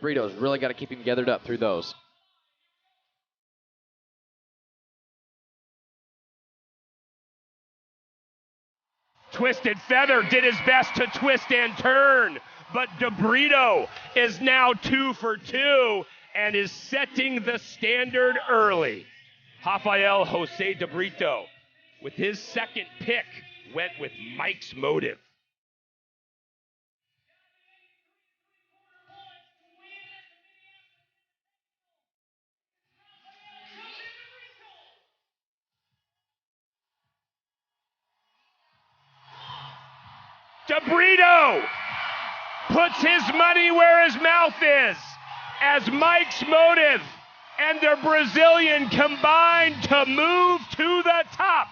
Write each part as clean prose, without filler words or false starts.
DeBrito's really got to keep him gathered up through those. Twisted Feather did his best to twist and turn, but DeBrito is now 2 for 2 and is setting the standard early. Rafael Jose DeBrito, with his second pick, went with Mike's Motive. DeBrito puts his money where his mouth is as Mike's Motive and the Brazilian combine to move to the top.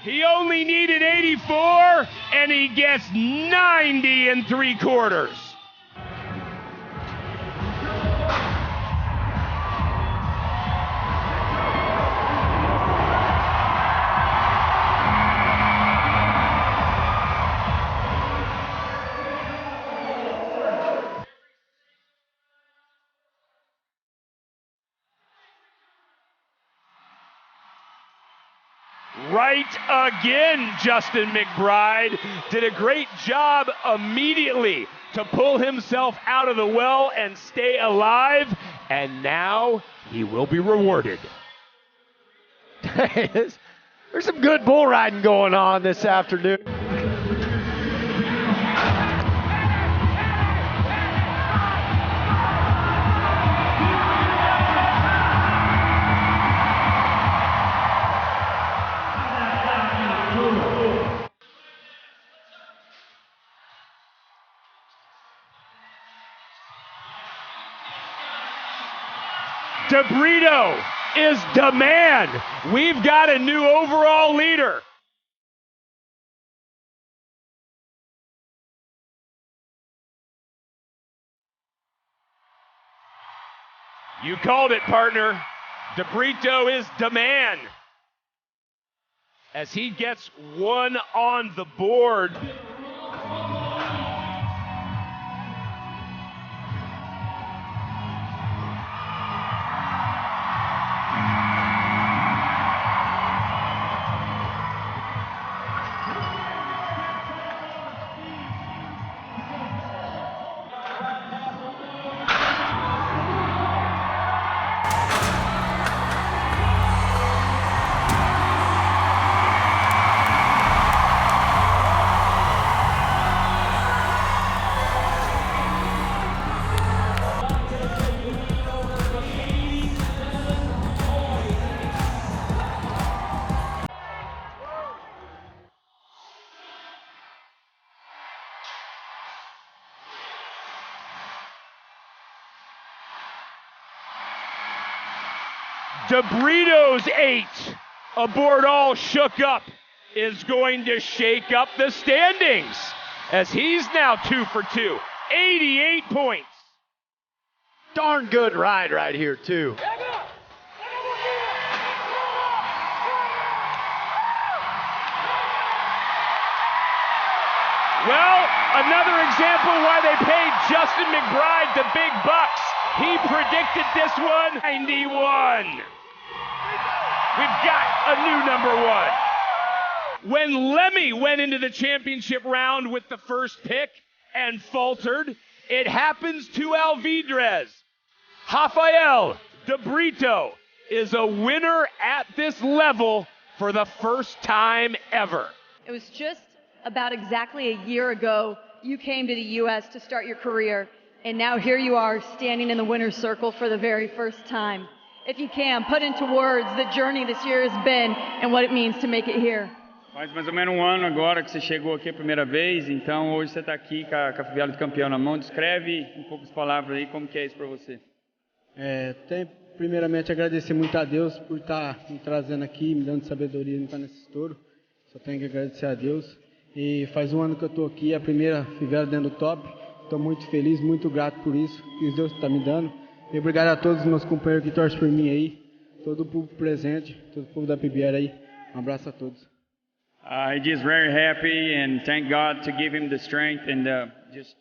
He only needed 84 and he gets 90 3/4. Right again, Justin McBride did a great job immediately to pull himself out of the well and stay alive, and now he will be rewarded. There's some good bull riding going on this afternoon. DeBrito is the man. We've got a new overall leader. You called it, partner. DeBrito is the man. As he gets one on the board. DeBrito's 8 aboard All Shook Up is going to shake up the standings as he's now 2 for 2, 88 points. Darn good ride right here, too. Well, another example why they paid Justin McBride the big bucks. He predicted this one, 91. We've got a new number 1. When Lemmy went into the championship round with the first pick and faltered, it happens to Alvidrez. Rafael DeBrito is a winner at this level for the first time ever. It was just about exactly a year ago you came to the U.S. to start your career, and now here you are standing in the winner's circle for the very first time. If you can, put into words the journey this year has been and what it means to make it here. Faz mais ou menos um ano agora que você chegou aqui a primeira vez, então hoje você está aqui com a fivela de campeão na mão. Descreve em poucas palavras aí como que é isso para você. Primeiramente agradecer muito a Deus por estar me trazendo aqui, me dando sabedoria não estar nesse estouro. Só tenho que agradecer a Deus. E faz um ano que eu estou aqui, a primeira fivela dentro do top. Estou muito feliz, muito grato por isso que Deus está me dando. E obrigado a todos os meus companheiros que torcem por mim aí, todo o público presente, todo o povo da PBR aí. Um abraço a todos. He's just very happy and thank God to give him the strength and just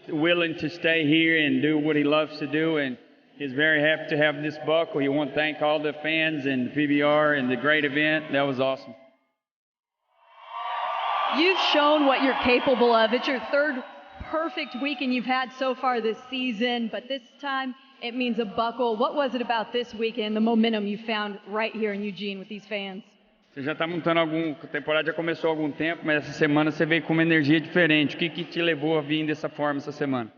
willing to stay here and do what he loves to do, and he's very happy to have this buckle. He want to thank all the fans and the PBR and the great event. That was awesome. You've shown what you're capable of. It's your third perfect weekend you've had so far this season, but this time it means a buckle. What was it about this weekend, the momentum you found right here in Eugene with these fans? Você já está montando a temporada já começou há algum tempo, mas essa semana você veio com uma energia diferente. O que te levou a vir dessa forma essa semana?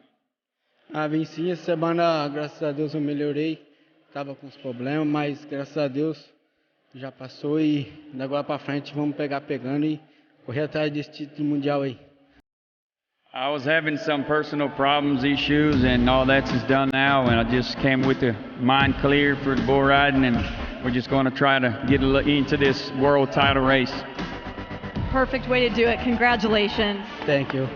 Vim sim, essa semana, graças a Deus, eu melhorei. Estava com uns problemas, mas graças a Deus já passou e da agora para frente vamos pegando e correr atrás desse título mundial aí. I was having some personal problems, issues, and all that's is done now, and I just came with the mind clear for the bull riding, and we're just going to try to get into this world title race. Perfect way to do it. Congratulations. Thank you.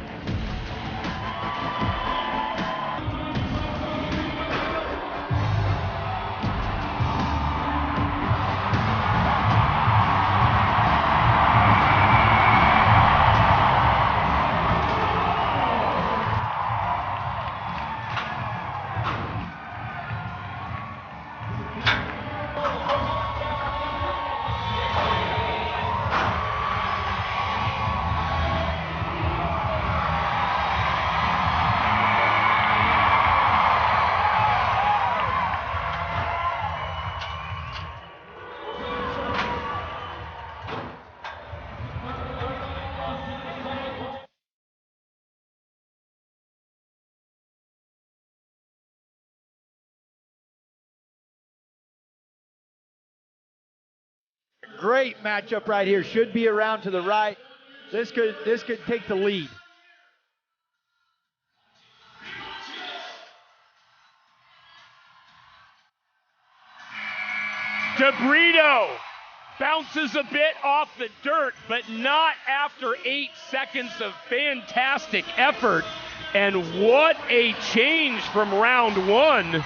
Great matchup right here. Should be around to the right. This could take the lead. DeBrito bounces a bit off the dirt, but not after 8 seconds of fantastic effort. And what a change from round one,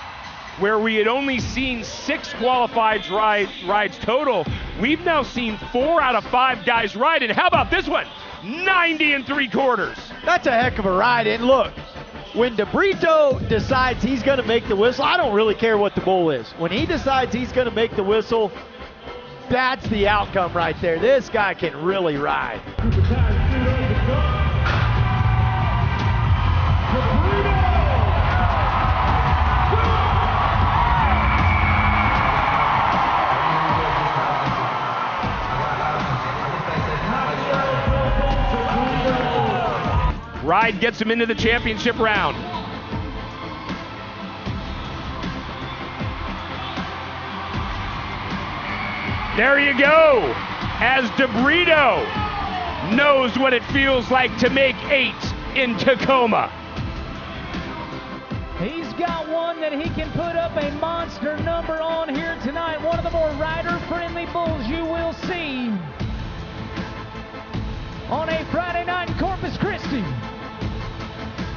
where we had only seen 6 qualified rides total. We've now seen 4 out of 5 guys ride, and how about this one? 90 3/4. That's a heck of a ride, and look, when DeBrito decides he's going to make the whistle, I don't really care what the bull is. When he decides he's going to make the whistle, that's the outcome right there. This guy can really ride. Ride gets him into the championship round. There you go, as DeBrito knows what it feels like to make 8 in Tacoma. He's got one that he can put up a monster number on here tonight. One of the more rider-friendly bulls you will see on a Friday night in Corpus Christi.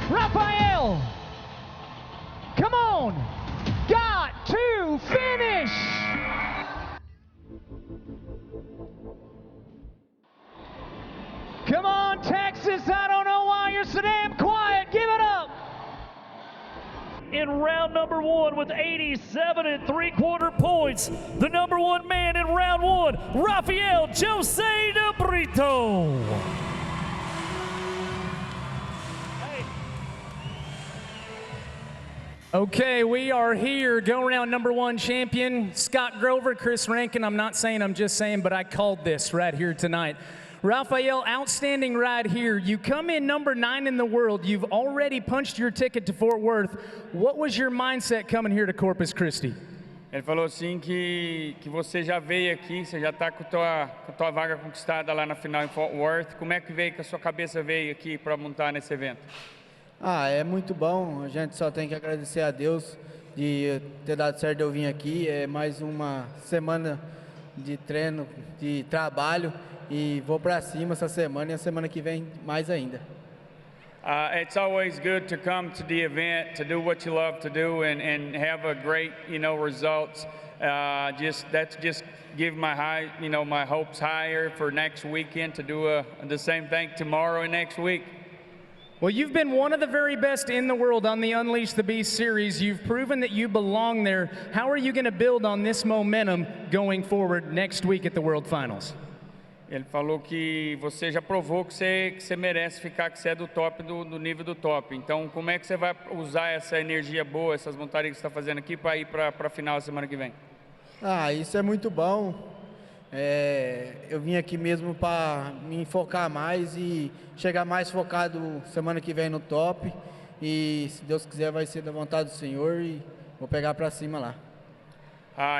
Rafael, come on, got to finish. Come on, Texas, I don't know why you're so damn quiet, give it up. In round number 1 with 87 3/4 points, the number 1 man in round 1, Rafael Jose DeBrito. Okay, we are here, go round number 1 champion, Scott Grover, Chris Rankin. I'm not saying, I'm just saying, but I called this right here tonight. Rafael, outstanding ride here. You come in number 9 in the world. You've already punched your ticket to Fort Worth. What was your mindset coming here to Corpus Christi? Ele falou assim que você já veio aqui, você já está com tua vaga conquistada lá na final em Fort Worth. Como é que veio, que a sua cabeça veio aqui para montar nesse evento? É muito bom. A gente só tem que agradecer a Deus de ter dado certo de eu vir aqui. É mais uma semana de treino, de trabalho. E vou para cima essa semana e a semana que vem mais ainda. It's always good to come to the event, to do what you love to do, and have a great, results. Just give my my hopes higher for next weekend to do the same thing tomorrow and next week. Well, you've been one of the very best in the world on the Unleash the Beast series. You've proven that you belong there. How are you going to build on this momentum going forward next week at the World Finals? Ele falou que você já provou que você merece ficar, que você é do top, do nível do top. Então, como é que você vai usar essa energia boa, essas montarias que você está fazendo aqui para ir para a final semana que vem? Isso é muito bom. Eu vim aqui mesmo para me focar mais e chegar mais focado semana que vem no top. E se Deus quiser vai ser da vontade do Senhor e vou pegar para cima lá.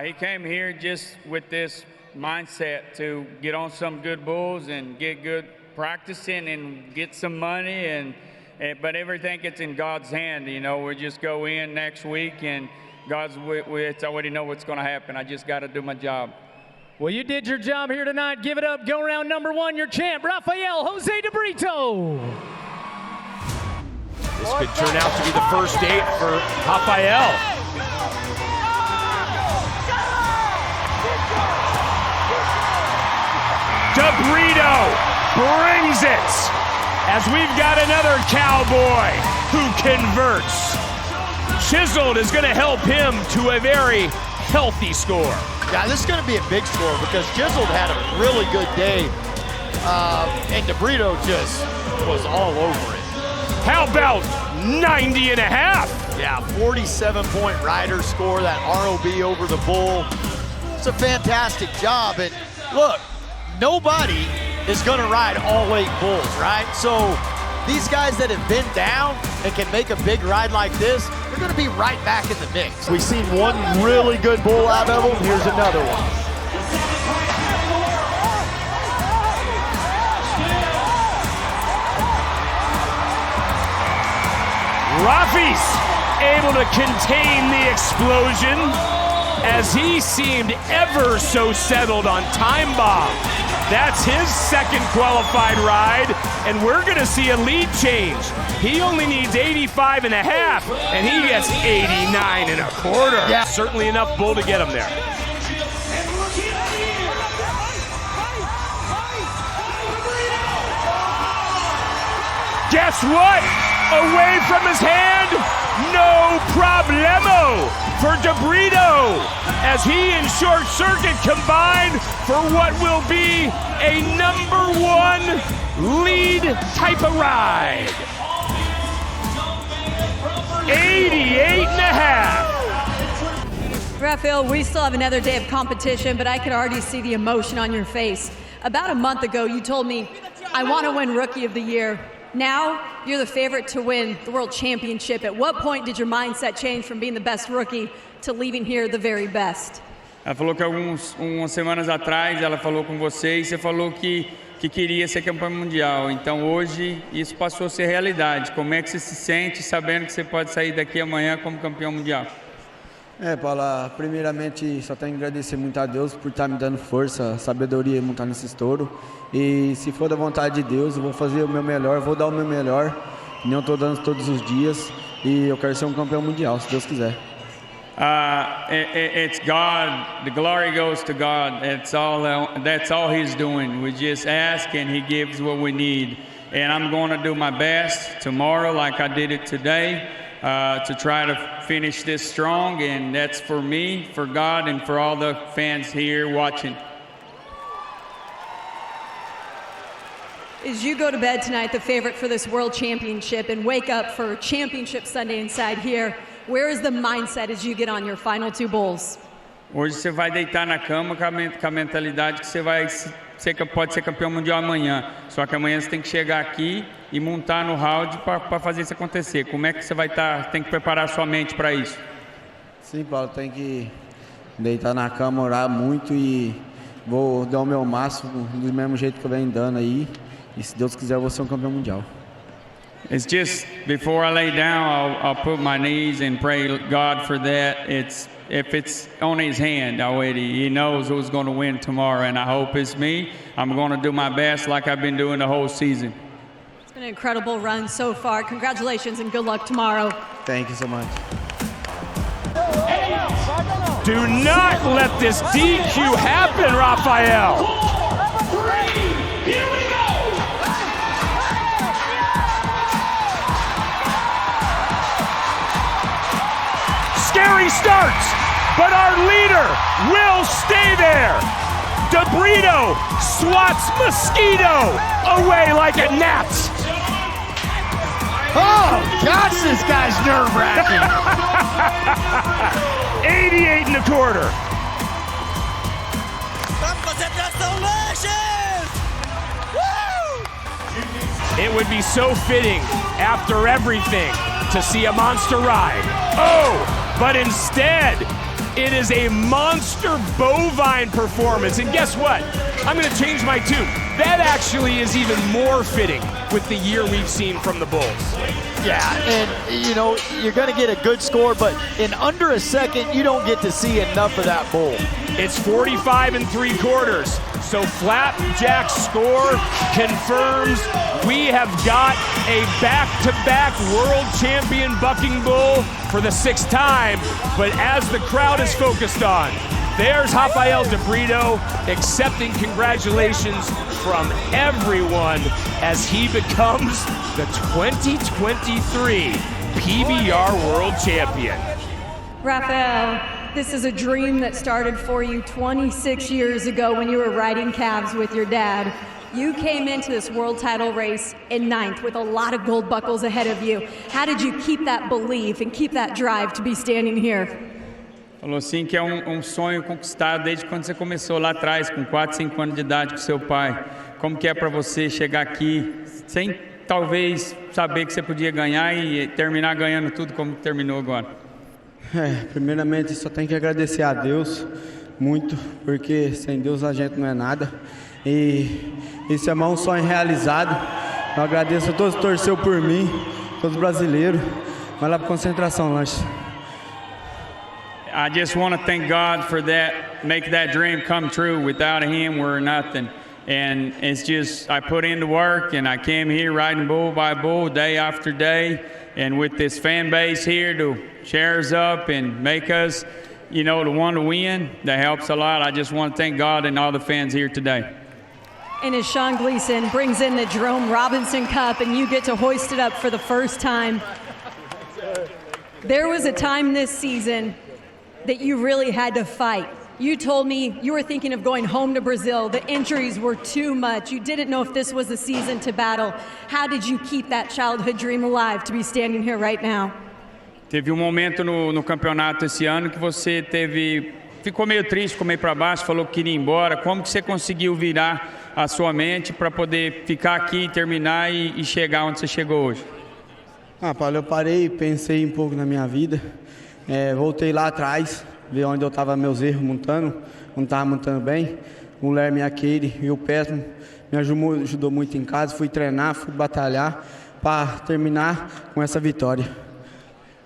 He came here just with this mindset to get on some good bulls and get good practicing and get some money but everything gets in God's hand. You know, we just go in next week and it's already know what's going to happen. I just got to do my job. Well, you did your job here tonight. Give it up. Go round number one, your champ, Rafael Jose de Brito. This could turn out to be the first date for Rafael. De Brito brings it as we've got another cowboy who converts. Chiseled is going to help him to a very healthy score. Yeah, this is going to be a big score because Chiseled had a really good day, and De Brito just was all over it. How about 90 and a half? Yeah, 47-point rider score, that ROB over the bull. It's a fantastic job, and look, nobody is going to ride all 8 bulls, right? So these guys that have been down and can make a big ride like this, they're going to be right back in the mix. We've seen one really good bull out of them. Here's another one. Rafi's able to contain the explosion as he seemed ever so settled on Time Bomb. That's his second qualified ride, and we're going to see a lead change. He only needs 85 and a half, and he gets 89 and a quarter. Yeah. Certainly enough bull to get him there. Guess what? Away from his hand, no problemo for De Brito as he and Short Circuit combine for what will be a #1 lead type of ride. 88 and a half. Rafael, we still have another day of competition, but I can already see the emotion on your face. About a month ago, you told me, I want to win Rookie of the Year. Now, you're the favorite to win the World Championship. At what point did your mindset change from being the best rookie to leaving here the very best? Ela falou que umas semanas atrás ela falou com você e você falou que queria ser campeão mundial. Então hoje isso passou a ser realidade. Como é que você se sente sabendo que você pode sair daqui amanhã como campeão mundial? Paula, primeiramente só tenho que agradecer muito a Deus por estar me dando força, sabedoria e montar nesse estouro. E se for da vontade de Deus, eu vou fazer o meu melhor, vou dar o meu melhor. Nem eu estou dando todos os dias e eu quero ser um campeão mundial, se Deus quiser. It's God. The glory goes to God. That's all He's doing. We just ask and He gives what we need. And I'm going to do my best tomorrow, like I did it today, to try to finish this strong. And that's for me, for God, and for all the fans here watching. As you go to bed tonight, the favorite for this World Championship, and wake up for Championship Sunday inside here, where is the mindset as you get on your final 2 bulls? Hoje você vai deitar na cama com a mentalidade que você pode ser campeão mundial amanhã. Só que amanhã você tem que chegar aqui e montar no round para fazer isso acontecer. Como é que você vai estar? Tem que preparar sua mente para isso. Sim, Paulo, tem que deitar na cama, orar muito e vou dar o meu máximo do mesmo jeito que eu venho dando aí. E se Deus quiser, eu vou ser um campeão mundial. It's just before I lay down, I'll put my knees and pray God for that. If it's on His hand already, He knows who's going to win tomorrow, and I hope it's me. I'm going to do my best like I've been doing the whole season. It's been an incredible run so far. Congratulations and good luck tomorrow. Thank you so much. Do not let this DQ happen, Rafael. scary starts, but our leader will stay there. De Brito swats Mosquito away like a gnat. Oh, gosh, this guy's nerve-wracking. 88 and a quarter. It would be so fitting after everything to see a monster ride. Oh, but instead, it is a monster bovine performance. And guess what? I'm going to change my tune. That actually is even more fitting with the year we've seen from the Bulls. Yeah, and you know, you're going to get a good score, but in under a second, you don't get to see enough of that bull. It's 45 3/4. So Flapjack's score confirms we have got a back-to-back world champion bucking bull for the 6th time. But as the crowd is focused on, there's Rafael De Brito accepting congratulations from everyone as he becomes the 2023 PBR World Champion. Rafael, this is a dream that started for you 26 years ago when you were riding calves with your dad. You came into this world title race in 9th with a lot of gold buckles ahead of you. How did you keep that belief and keep that drive to be standing here? Falou assim que é sonho conquistado desde quando você começou lá atrás, com 4, 5 anos de idade com seu pai. Como que é para você chegar aqui sem talvez saber que você podia ganhar e terminar ganhando tudo como terminou agora? Primeiramente só tenho que agradecer a Deus muito, porque sem Deus a gente não é nada. E esse é um sonho realizado. Eu agradeço a todos que torceu por mim, todos brasileiros. Vai lá para concentração, lanche. I just want to thank God for that, make that dream come true. Without Him, we're nothing. And it's just, I put in the work and I came here riding bull by bull, day after day. And with this fan base here to cheer us up and make us, you know, the one to win, that helps a lot. I just want to thank God and all the fans here today. And as Sean Gleason brings in the Jerome Robinson Cup and you get to hoist it up for the first time, there was a time this season that you really had to fight. You told me you were thinking of going home to Brazil. The injuries were too much. You didn't know if this was the season to battle. How did you keep that childhood dream alive to be standing here right now? Teve momento no campeonato esse ano que você ficou meio triste, ficou meio para baixo, falou que queria ir embora. Como que você conseguiu virar a sua mente para poder ficar aqui, terminar e chegar onde você chegou hoje? Paulo, eu parei, pensei um pouco na minha vida. Voltei lá atrás, ver onde eu estava meus erros montando, não estava montando bem. O Lerme Aquele e o Petro me ajudou muito em casa. Fui treinar, fui batalhar para terminar com essa vitória.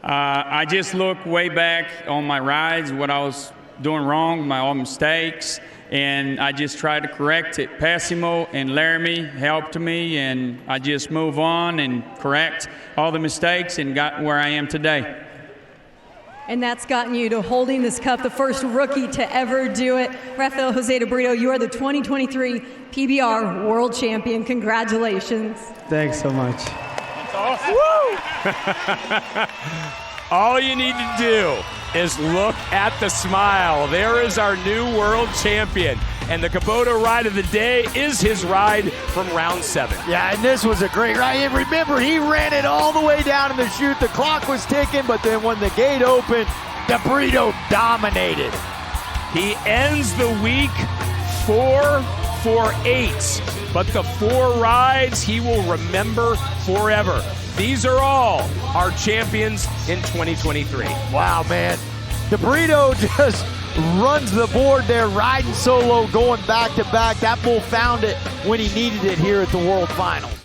I just look way back on my rides, what I was doing wrong, my own mistakes, and I just tried to correct it. Pessimo and Laramie helped me, and I just move on and correct all the mistakes and got where I am today. And that's gotten you to holding this cup, the first rookie to ever do it. Rafael Jose De Brito, you are the 2023 PBR World Champion. Congratulations. Thanks so much. That's awesome. Woo! All you need to do is look at the smile. There is our new world champion. And the Kubota ride of the day is his ride from round 7. Yeah, and this was a great ride. And remember, he ran it all the way down in the chute. The clock was ticking, but then when the gate opened, De Brito dominated. He ends the week 4 for 8. But the 4 rides he will remember forever. These are all our champions in 2023. Wow, man. De Brito just runs the board there, riding solo, going back to back. That bull found it when he needed it here at the World Finals.